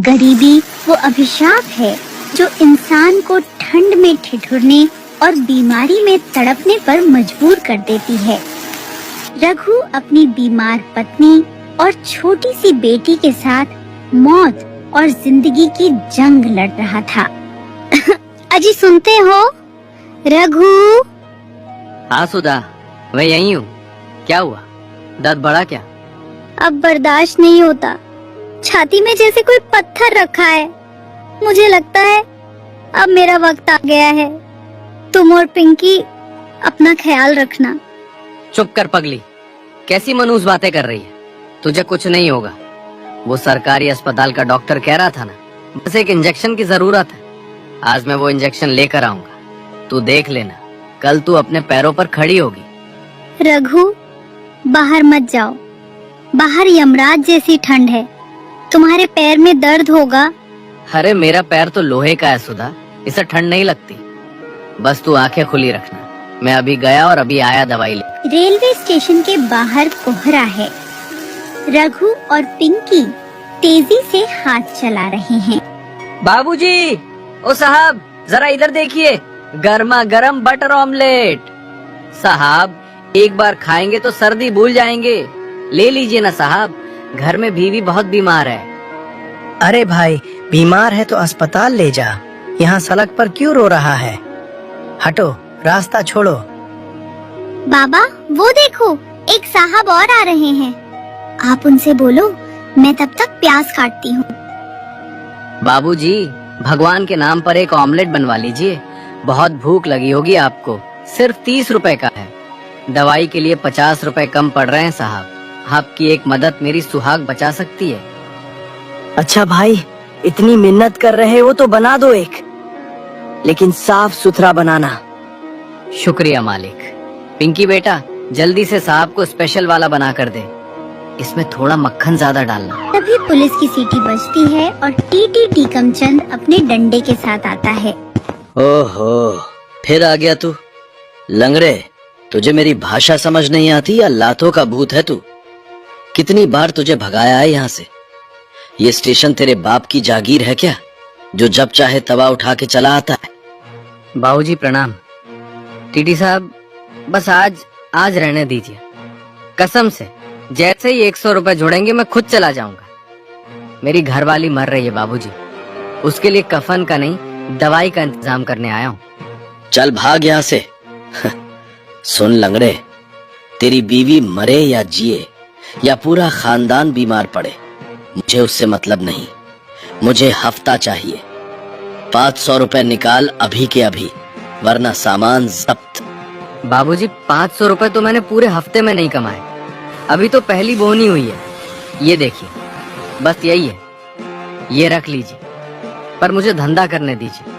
गरीबी वो अभिशाप है जो इंसान को ठंड में ठिठुरने और बीमारी में तड़पने पर मजबूर कर देती है। रघु अपनी बीमार पत्नी और छोटी सी बेटी के साथ मौत और जिंदगी की जंग लड़ रहा था। अजी सुनते हो? रघु। हाँ सुधा, मैं यहीं हूँ। क्या हुआ? दर्द बढ़ा क्या? अब बर्दाश्त नहीं होता, छाती में जैसे कोई पत्थर रखा है। मुझे लगता है अब मेरा वक्त आ गया है। तुम और पिंकी अपना ख्याल रखना। चुप कर पगली, कैसी मनहूस बातें कर रही है? तुझे कुछ नहीं होगा। वो सरकारी अस्पताल का डॉक्टर कह रहा था ना, बस एक इंजेक्शन की जरूरत है। आज मैं वो इंजेक्शन लेकर आऊंगा, तू देख लेना, कल तू अपने पैरों पर खड़ी होगी। रघु, बाहर मत जाओ, बाहर यमराज जैसी ठंड है, तुम्हारे पैर में दर्द होगा। अरे मेरा पैर तो लोहे का है सुधा, इसे ठंड नहीं लगती। बस तू आंखें खुली रखना, मैं अभी गया और अभी आया दवाई ले। रेलवे स्टेशन के बाहर कोहरा है। रघु और पिंकी तेजी से हाथ चला रहे हैं। बाबूजी, ओ साहब जरा इधर देखिए, गर्मा गर्म बटर ऑमलेट। साहब एक बार खाएंगे तो सर्दी भूल जाएंगे, ले लीजिए ना साहब, घर में बीवी बहुत बीमार है। अरे भाई, बीमार है तो अस्पताल ले जा, यहाँ सड़क पर क्यों रो रहा है? हटो, रास्ता छोड़ो। बाबा वो देखो, एक साहब और आ रहे हैं। आप उनसे बोलो, मैं तब तक प्याज काटती हूँ। बाबूजी, भगवान के नाम पर एक ऑमलेट बनवा लीजिए, बहुत भूख लगी होगी आपको। सिर्फ 30 रुपए का है। दवाई के लिए 50 रुपए कम पड़ रहे हैं साहब। आपकी एक मदद मेरी सुहाग बचा सकती है। अच्छा भाई, इतनी मिन्नत कर रहे हो तो बना दो एक, लेकिन साफ सुथरा बनाना। शुक्रिया मालिक। पिंकी बेटा, जल्दी से साहब को स्पेशल वाला बना कर दे, इसमें थोड़ा मक्खन ज्यादा डालना। तभी पुलिस की सीटी बजती है और टीटी टीकमचंद अपने डंडे के साथ आता है। ओहो, फिर आ गया तू। लंगड़े, तुझे मेरी भाषा समझ नहीं आती या लातों का भूत है तू? कितनी बार तुझे भगाया है यहाँ से? ये स्टेशन तेरे बाप की जागीर है क्या, जो जब चाहे तवा उठा के चला आता है? बाबूजी प्रणाम। टीटी साहब, बस आज रहने दीजिए। कसम से जैसे ही 100 रुपए जोड़ेंगे मैं खुद चला जाऊंगा। मेरी घरवाली मर रही है बाबूजी, उसके लिए कफन का नहीं दवाई का इंतजाम करने आया हूँ। चल भाग यहाँ से। सुन लंगड़े, तेरी बीवी मरे या जिए या पूरा खानदान बीमार पड़े, मुझे उससे मतलब नहीं। मुझे हफ्ता चाहिए। 500 रुपए निकाल अभी के अभी, वरना सामान जब्त। बाबूजी 500 रुपए तो मैंने पूरे हफ्ते में नहीं कमाए, अभी तो पहली बोनी हुई है। ये देखिए, बस यही है, ये रख लीजिए, पर मुझे धंधा करने दीजिए।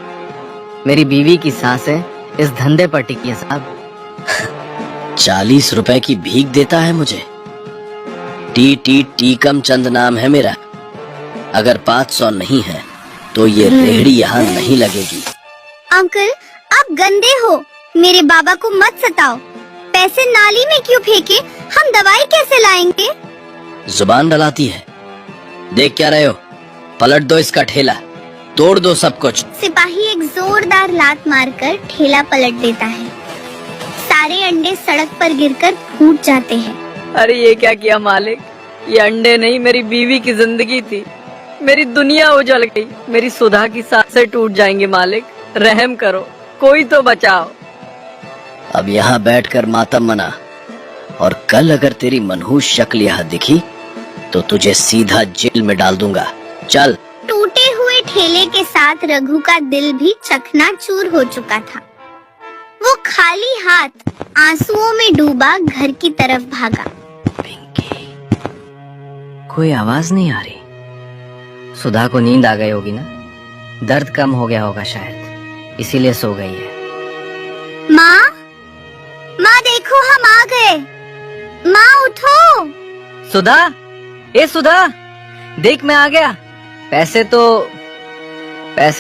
मेरी बीवी की सांसें इस धंधे पर टिकी है साहब। 40 रुपए की भीख देता है मुझे? टी टीकम चंद नाम है मेरा। अगर 500 नहीं है तो ये रेहड़ी यहाँ नहीं लगेगी। अंकल, आप गंदे हो, मेरे बाबा को मत सताओ। पैसे नाली में क्यों फेंके? हम दवाई कैसे लाएंगे? जुबान डलाती है। देख क्या रहे हो? पलट दो इसका ठेला, तोड़ दो सब कुछ। सिपाही एक जोरदार लात मारकर ठेला पलट देता है। सारे अंडे सड़क पर गिरकर फूट जाते हैं। अरे ये क्या किया मालिक? ये अंडे नहीं, मेरी बीवी की जिंदगी थी। मेरी दुनिया उजल गई, मेरी सुधा की सांसें टूट जाएंगी। मालिक रहम करो, कोई तो बचाओ। अब यहाँ बैठकर मातम मना, और कल अगर तेरी मनहूस शक्ल यहाँ दिखी तो तुझे सीधा जेल में डाल दूंगा। चल। टूटे हुए ठेले के साथ रघु का दिल भी चकनाचूर हो चुका था। वो खाली हाथ आंसुओं में डूबा घर की तरफ भागा। पिंकी, कोई आवाज नहीं आ रही। सुधा को नींद आ गई होगी ना, दर्द कम हो गया होगा शायद, इसीलिए सो गई है। माँ, माँ देखो हम आ गए। माँ उठो। सुधा, ए सुधा, देख मैं आ गया। पैसे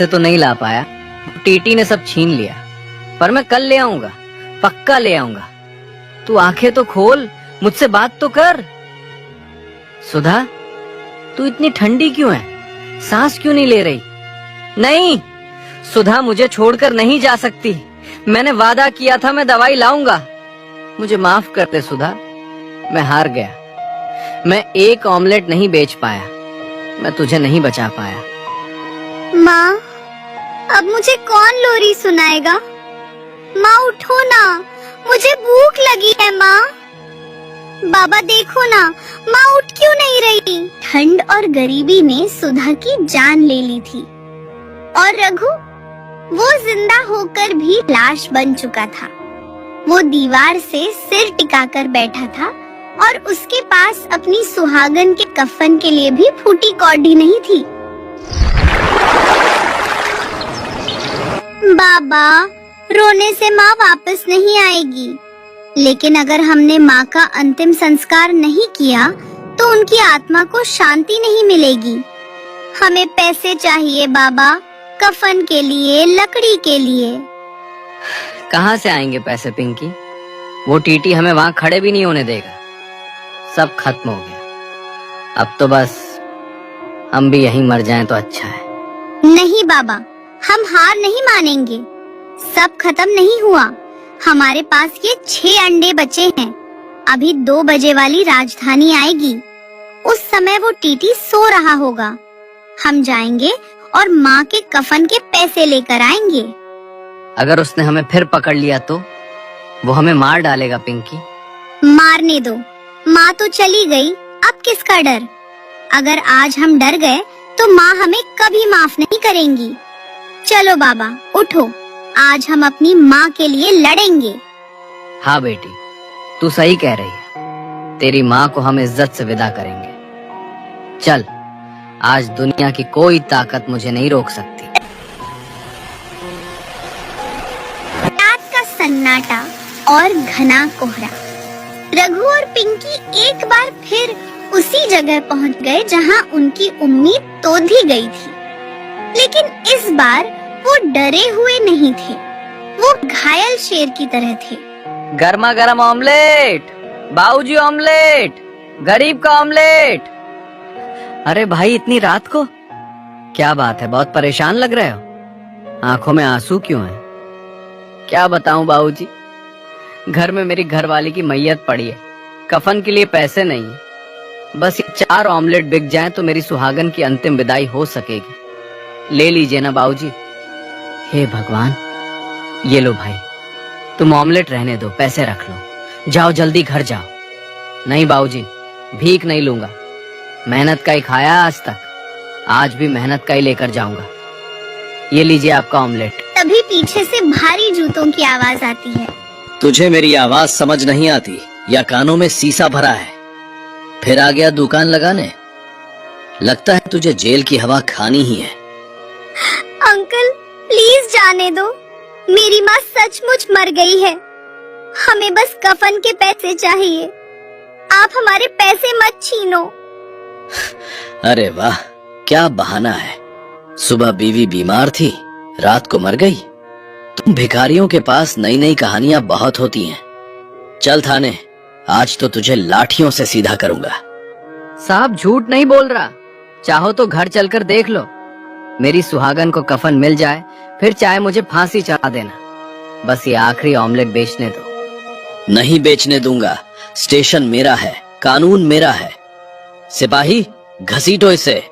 तो नहीं ला पाया, टीटी ने सब छीन लिया, पर मैं कल ले आऊंगा, पक्का ले आऊंगा। तू आंखें तो खोल, मुझसे बात तो कर। सुधा, तू इतनी ठंडी क्यों है? सांस क्यों नहीं ले रही? नहीं, सुधा मुझे छोड़कर नहीं जा सकती। मैंने वादा किया था मैं दवाई लाऊंगा। मुझे माफ कर दे सुधा, मैं हार गया। मैं एक ऑमलेट नहीं बेच पाया, मैं तुझे नहीं बचा पाया। माँ, अब मुझे कौन लोरी सुनाएगा? माँ उठो ना, मुझे भूख लगी है माँ। बाबा देखो ना, माँ उठ क्यों नहीं रही? ठंड और गरीबी ने सुधा की जान ले ली थी और रघु, वो जिंदा होकर भी लाश बन चुका था। वो दीवार से सिर टिकाकर बैठा था और उसके पास अपनी सुहागन के कफन के लिए भी फूटी कौड़ी नहीं थी। बाबा, रोने से माँ वापस नहीं आएगी, लेकिन अगर हमने माँ का अंतिम संस्कार नहीं किया तो उनकी आत्मा को शांति नहीं मिलेगी। हमें पैसे चाहिए बाबा, कफन के लिए, लकड़ी के लिए। कहाँ से आएंगे पैसे पिंकी? वो टीटी हमें वहाँ खड़े भी नहीं होने देगा। सब खत्म हो गया, अब तो बस हम भी यहीं मर जाएं तो अच्छा है। नहीं बाबा, हम हार नहीं मानेंगे। सब खत्म नहीं हुआ। हमारे पास ये 6 अंडे बचे हैं। अभी 2 बजे वाली राजधानी आएगी। उस समय वो टीटी सो रहा होगा। हम जाएंगे और माँ के कफन के पैसे लेकर आएंगे। अगर उसने हमें फिर पकड़ लिया तो वो हमें मार डालेगा पिंकी। मारने दो, माँ तो चली गई, अब किसका डर? अगर आज हम डर गए तो माँ हमें कभी माफ नहीं करेंगी। चलो बाबा उठो, आज हम अपनी माँ के लिए लड़ेंगे। हाँ बेटी, तू सही कह रही है। तेरी माँ को हम इज्जत से विदा करेंगे। चल, आज दुनिया की कोई ताकत मुझे नहीं रोक सकती। रात का सन्नाटा और घना कोहरा। रघु और पिंकी एक बार फिर उसी जगह पहुंच गए जहां उनकी उम्मीद तोधी गई थी। लेकिन इस बार वो डरे हुए नहीं थे, वो घायल शेर की तरह थे। गर्मा गर्म ऑमलेट, बाबूजी ऑमलेट, गरीब का ऑमलेट। अरे भाई, इतनी रात को क्या बात है? बहुत परेशान लग रहे हो। आंखों में आंसू क्यों हैं? क्या बताऊं बाबूजी, घर में मेरी घरवाली की मैयत पड़ी है, कफन के लिए पैसे नहीं है। बस ये 4 ऑमलेट बिक जाएं तो मेरी सुहागन की अंतिम विदाई हो सकेगी। ले लीजिए ना बाबूजी। हे भगवान, ये लो भाई, तुम ऑमलेट रहने दो, पैसे रख लो। जाओ जल्दी घर जाओ। नहीं बाबूजी, भीख नहीं लूंगा। मेहनत का ही खाया आज तक, आज भी मेहनत का ही लेकर जाऊंगा। ये लीजिए आपका ऑमलेट। तभी पीछे से भारी जूतों की आवाज आती है। तुझे मेरी आवाज समझ नहीं आती या कानों में सीसा भरा है? फिर आ गया दुकान लगाने। लगता है तुझे जेल की हवा खानी ही है। अंकल प्लीज जाने दो, मेरी माँ सचमुच मर गई है। हमें बस कफन के पैसे चाहिए, आप हमारे पैसे मत छीनो। अरे वाह, क्या बहाना है। सुबह बीवी बीमार थी, रात को मर गई। तुम भिखारियों के पास नई नई कहानियां बहुत होती हैं। चल थाने, आज तो तुझे लाठियों से सीधा करूंगा। साहब झूठ नहीं बोल रहा, चाहो तो घर चलकर देख लो। मेरी सुहागन को कफन मिल जाए फिर चाहे मुझे फांसी चढ़ा देना। बस ये आखिरी ऑमलेट बेचने दो। नहीं बेचने दूंगा। स्टेशन मेरा है, कानून मेरा है। सिपाही, घसीटो इसे।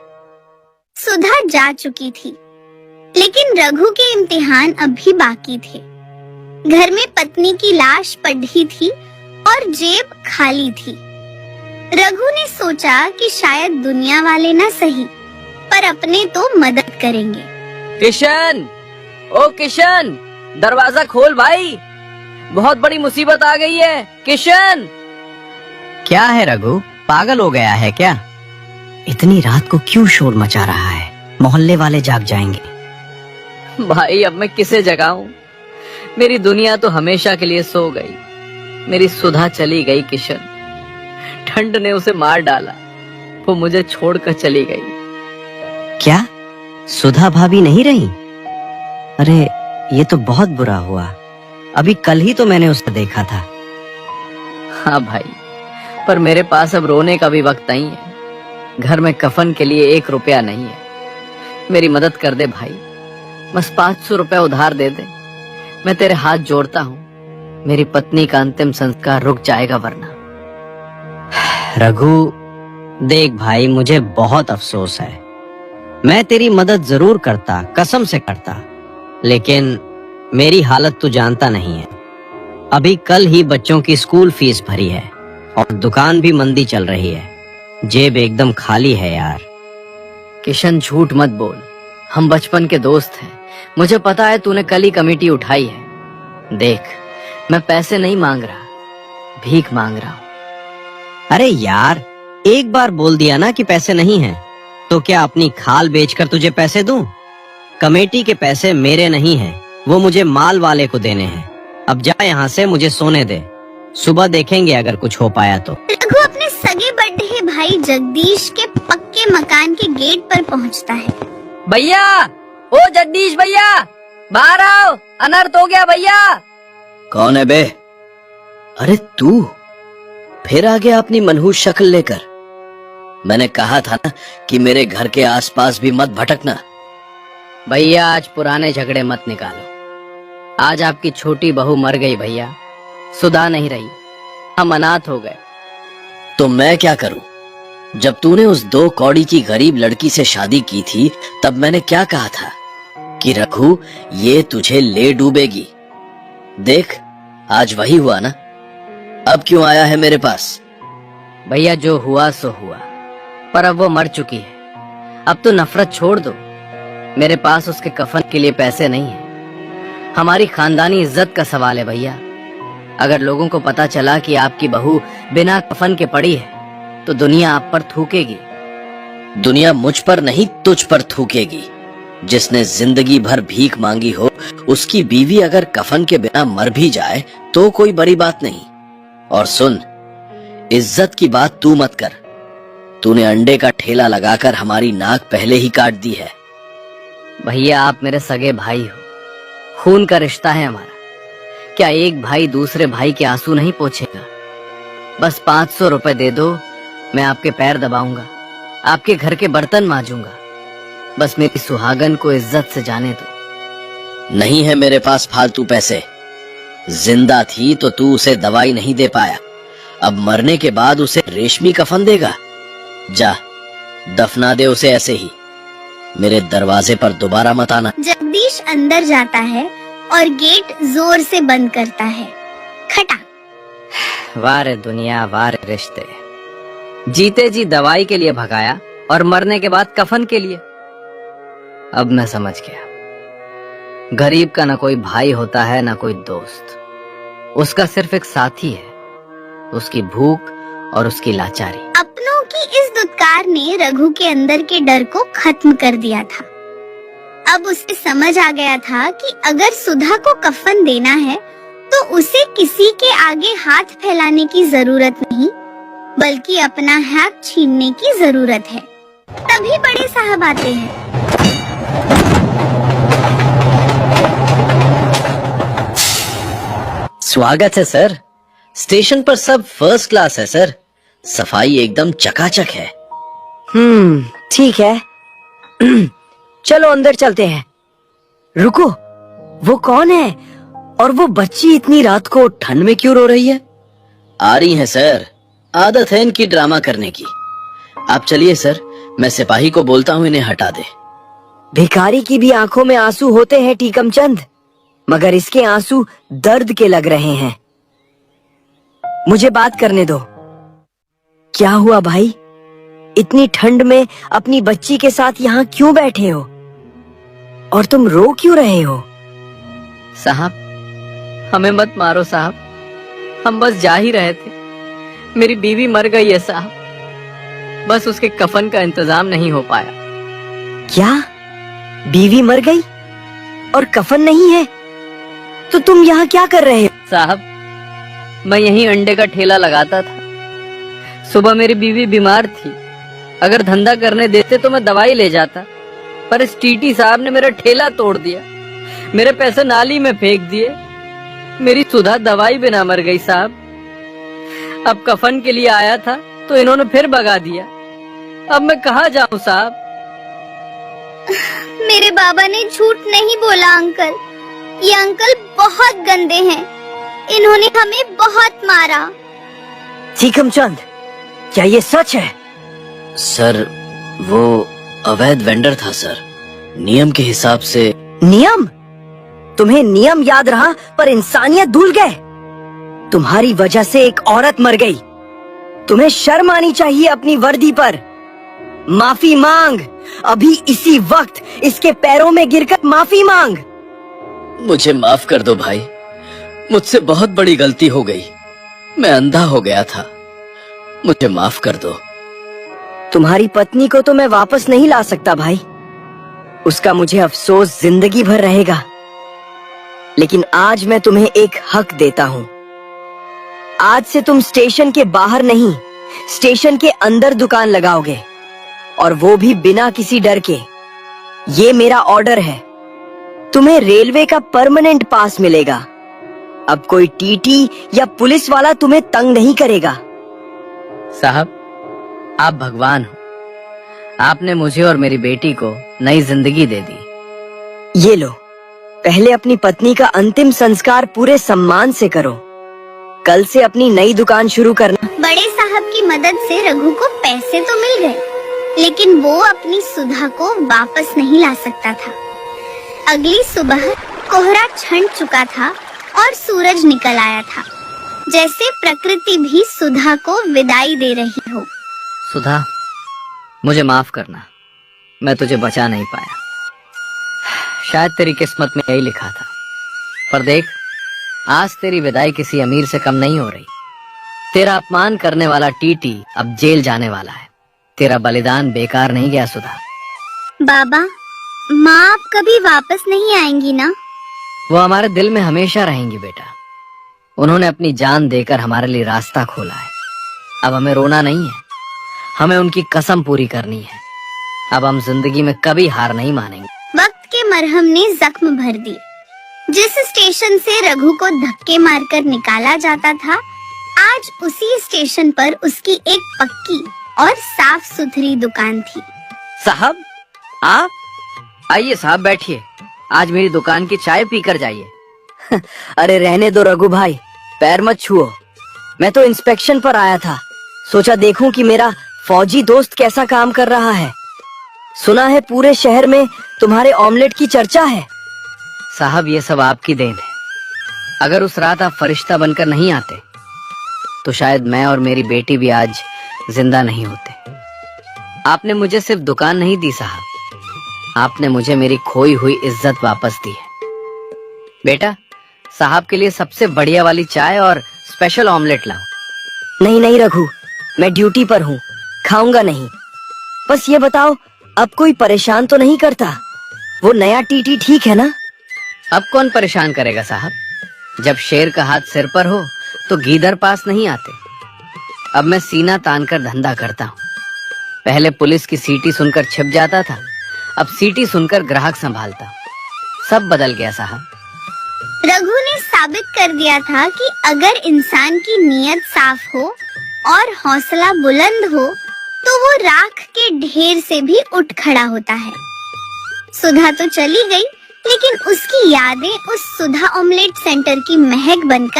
सुधा जा चुकी थी, लेकिन रघु के इम्तिहान अब भी बाकी थे। घर में पत्नी की लाश पड़ी थी और जेब खाली थी। रघु ने सोचा कि शायद दुनिया वाले ना सही, पर अपने तो मदद करेंगे। किशन, ओ किशन, दरवाजा खोल भाई, बहुत बड़ी मुसीबत आ गई है। किशन। क्या है रघु, पागल हो गया है क्या? इतनी रात को क्यों शोर मचा रहा है? मोहल्ले वाले जाग जाएंगे। भाई अब मैं किसे जगाऊं? मेरी दुनिया तो हमेशा के लिए सो गई। मेरी सुधा चली गई किशन, ठंड ने उसे मार डाला, वो मुझे छोड़कर चली गई। क्या सुधा भाभी नहीं रही? अरे ये तो बहुत बुरा हुआ। अभी कल ही तो मैंने उसे देखा था। हाँ भाई, पर मेरे पास अब रोने का भी वक्त नहीं है। घर में कफन के लिए 1 रुपया नहीं है। मेरी मदद कर दे भाई, बस 500 रुपए उधार दे दे। मैं तेरे हाथ जोड़ता हूँ, मेरी पत्नी का अंतिम संस्कार रुक जाएगा वरना। रघु, देख भाई, मुझे बहुत अफसोस है। मैं तेरी मदद जरूर करता, कसम से करता, लेकिन मेरी हालत तू जानता नहीं है। अभी कल ही बच्चों की स्कूल फीस भरी है और दुकान भी मंदी चल रही है। जेब एकदम खाली है यार। किशन झूठ मत बोल, हम बचपन के दोस्त हैं। मुझे पता है तूने कल ही कमेटी उठाई है। देख, मैं पैसे नहीं मांग रहा, भीख मांग रहा हूँ। अरे यार, एक बार बोल दिया ना कि पैसे नहीं हैं, तो क्या अपनी खाल बेचकर तुझे पैसे दूं? कमेटी के पैसे मेरे नहीं हैं, वो मुझे माल वाले को देने हैं। अब जा यहाँ से, मुझे सोने दे, सुबह देखेंगे अगर कुछ हो पाया तो। रघु अपने सगे बड़े भाई जगदीश के पक्के मकान के गेट पर पहुंचता है। भैया, ओ जगदीश भैया, बाहर आओ, अनर्थ हो गया भैया। कौन है बे? अरे तू फिर आ गया अपनी मनहूस शक्ल लेकर। मैंने कहा था ना कि मेरे घर के आसपास भी मत भटकना। भैया, आज पुराने झगड़े मत निकालो। आज आपकी छोटी बहू मर गई भैया, सुधा नहीं रही, हम अनाथ हो गए। तो मैं क्या करूं? जब तूने उस 2 कौड़ी की गरीब लड़की से शादी की थी, तब मैंने क्या कहा था कि रघु, ये तुझे ले डूबेगी। देख, आज वही हुआ ना। अब क्यों आया है मेरे पास? भैया, जो हुआ सो हुआ, पर अब वो मर चुकी है। अब तो नफरत छोड़ दो। मेरे पास उसके कफन के लिए पैसे नहीं है। हमारी खानदानी इज्जत का सवाल है भैया। अगर लोगों को पता चला कि आपकी बहू बिना कफन के पड़ी है, तो दुनिया आप पर थूकेगी। दुनिया मुझ पर नहीं, तुझ पर थूकेगी। जिसने जिंदगी भर भीख मांगी हो, उसकी बीवी अगर कफन के बिना मर भी जाए तो कोई बड़ी बात नहीं। और सुन, इज्जत की बात तू मत कर। तूने अंडे का ठेला लगाकर हमारी नाक पहले ही काट दी है। भैया, आप मेरे सगे भाई हो, खून का रिश्ता है हमारा। क्या एक भाई दूसरे भाई के आंसू नहीं पोंछेगा? बस 500 रुपए दे दो, मैं आपके पैर दबाऊंगा, आपके घर के बर्तन मांजूंगा। बस मेरी सुहागन को इज्जत से जाने दो। नहीं है मेरे पास फालतू पैसे। जिंदा थी तो तू उसे दवाई नहीं दे पाया, अब मरने के बाद उसे रेशमी कफन देगा? जा, दफना दे उसे ऐसे ही। मेरे दरवाजे पर दोबारा मत आना। जगदीश अंदर जाता है और गेट जोर से बंद करता है। खटा। वाह रे दुनिया, वाह रे रिश्ते। जीते जी दवाई के लिए भगाया और मरने के बाद कफन के लिए। अब मैं समझ गया, गरीब का ना कोई भाई होता है ना कोई दोस्त। उसका सिर्फ एक साथी है, उसकी भूख और उसकी लाचारी। अपनों की इस दुत्कार ने रघु के अंदर के डर को खत्म कर दिया था। अब उसे समझ आ गया था कि अगर सुधा को कफन देना है तो उसे किसी के आगे हाथ फैलाने की जरूरत नहीं, बल्कि अपना हक छीनने की जरूरत है। तभी बड़े साहब आते हैं। स्वागत है सर। स्टेशन पर सब फर्स्ट क्लास है सर। सफाई एकदम चकाचक है। ठीक है। चलो अंदर चलते हैं। रुको, वो कौन है? और वो बच्ची इतनी रात को ठंड में क्यों रो रही है? आ रही है सर, आदत है इनकी ड्रामा करने की। आप चलिए सर, मैं सिपाही को बोलता हूँ इन्हें हटा दे। भिखारी की भी आंखों में आंसू होते हैं टीकम चंद, मगर इसके आंसू दर्द के लग रहे हैं। मुझे बात करने दो। क्या हुआ भाई? इतनी ठंड में अपनी बच्ची के साथ यहाँ क्यों बैठे हो? और तुम रो क्यों रहे हो? साहब, हमें मत मारो साहब, हम बस जा ही रहे थे। मेरी बीवी मर गई है साहब, बस उसके कफन का इंतजाम नहीं हो पाया। क्या? बीवी मर गई और कफन नहीं है? तो तुम यहाँ क्या कर रहे हो? साहब, मैं यहीं अंडे का ठेला लगाता था। सुबह मेरी बीवी बीमार थी, अगर धंधा करने देते तो मैं दवाई ले जाता, पर इस टीटी साहब ने मेरा ठेला तोड़ दिया, मेरे पैसे नाली में फेंक दिए। मेरी सुधा दवाई बिना मर गई साहब। अब कफन के लिए आया था तो इन्होंने फिर भगा दिया। अब मैं कहाँ जाऊं साहब? मेरे बाबा ने झूठ नहीं बोला अंकल। ये अंकल बहुत गंदे हैं। इन्होंने हमें बहुत मारा। सीकम चंद, क्या ये सच है? सर, वो अवैध वेंडर था सर। नियम के हिसाब से। नियम? तुम्हें नियम याद रहा पर इंसानियत भूल गए। तुम्हारी वजह से एक औरत मर गई। तुम्हें शर्म आनी चाहिए अपनी वर्दी पर। माफी मांग, अभी इसी वक्त इसके पैरों में गिरकर माफी मांग। मुझे माफ कर दो भाई, मुझसे बहुत बड़ी गलती हो गई। मैं अंधा हो गया था, मुझे माफ कर दो। तुम्हारी पत्नी को तो मैं वापस नहीं ला सकता भाई, उसका मुझे अफसोस जिंदगी भर रहेगा। लेकिन आज मैं तुम्हें एक हक देता हूँ। आज से तुम स्टेशन के बाहर नहीं, स्टेशन के अंदर दुकान लगाओगे, और वो भी बिना किसी डर के। ये मेरा ऑर्डर है। तुम्हें रेलवे का परमानेंट पास मिलेगा। अब कोई टीटी या पुलिस वाला तुम्हें तंग नहीं करेगा। साहब, आप भगवान हो। आपने मुझे और मेरी बेटी को नई जिंदगी दे दी। ये लो, पहले अपनी पत्नी का अंतिम संस्कार पूरे सम्मान से करो। कल से अपनी नई दुकान शुरू करना। बड़े साहब की मदद से रघु को पैसे तो मिल गए, लेकिन वो अपनी सुधा को वापस नहीं ला सकता था। अगली सुबह कोहरा छंट चुका था और सूरज निकल आया था, जैसे प्रकृति भी सुधा को विदाई दे रही हो। सुधा, मुझे माफ करना, मैं तुझे बचा नहीं पाया। शायद तेरी किस्मत में यही लिखा था। पर देख, आज तेरी विदाई किसी अमीर से कम नहीं हो रही। तेरा अपमान करने वाला टीटी अब जेल जाने वाला है। तेरा बलिदान बेकार नहीं गया सुधा। बाबा, माँ आप कभी वापस नहीं आएंगी ना? वो हमारे दिल में हमेशा रहेंगी बेटा। उन्होंने अपनी जान देकर हमारे लिए रास्ता खोला है। अब हमें रोना नहीं है, हमें उनकी कसम पूरी करनी है। अब हम जिंदगी में कभी हार नहीं मानेंगे। वक्त के मरहम ने जख्म भर दी। जिस स्टेशन से रघु को धक्के मारकर निकाला जाता था, आज उसी स्टेशन पर उसकी एक पक्की और साफ सुथरी दुकान थी। साहब, आप आइए साहब, बैठिए। आज मेरी दुकान की चाय पीकर जाइए। अरे रहने दो रघु भाई, पैर मत छुओ। मैं तो इंस्पेक्शन पर आया था, सोचा देखूं कि मेरा फौजी दोस्त कैसा काम कर रहा है। सुना है पूरे शहर में तुम्हारे ऑमलेट की चर्चा है। साहब, ये सब आपकी देन है। अगर उस रात आप फरिश्ता बनकर नहीं आते तो शायद मैं और मेरी बेटी भी आज जिंदा नहीं होते। आपने मुझे सिर्फ दुकान नहीं दी साहब, आपने मुझे मेरी खोई हुई इज्जत वापस दी है। बेटा, साहब के लिए सबसे बढ़िया वाली चाय और स्पेशल ऑमलेट लाओ। नहीं नहीं रघु, मैं ड्यूटी पर हूँ, खाऊंगा नहीं। बस ये बताओ, अब कोई परेशान तो नहीं करता? वो नया टीटी ठीक है ना? अब कौन परेशान करेगा साहब? जब शेर का हाथ सिर पर हो तो गीदड़ पास नहीं आते। अब मैं सीना तानकर धंधा करता हूँ। पहले पुलिस की सीटी सुनकर छिप जाता था, अब सीटी सुनकर ग्राहक संभालता हूँ। सब बदल गया साहब। रघु ने साबित कर दिया था कि अगर इंसान की नीयत साफ हो और हौसला बुलंद हो तो वो राख के ढेर से भी उठ खड़ा होता है। सुधा तो चली गई, लेकिन उसकी यादें उस सुधा ऑमलेट सेंटर की महक बनकर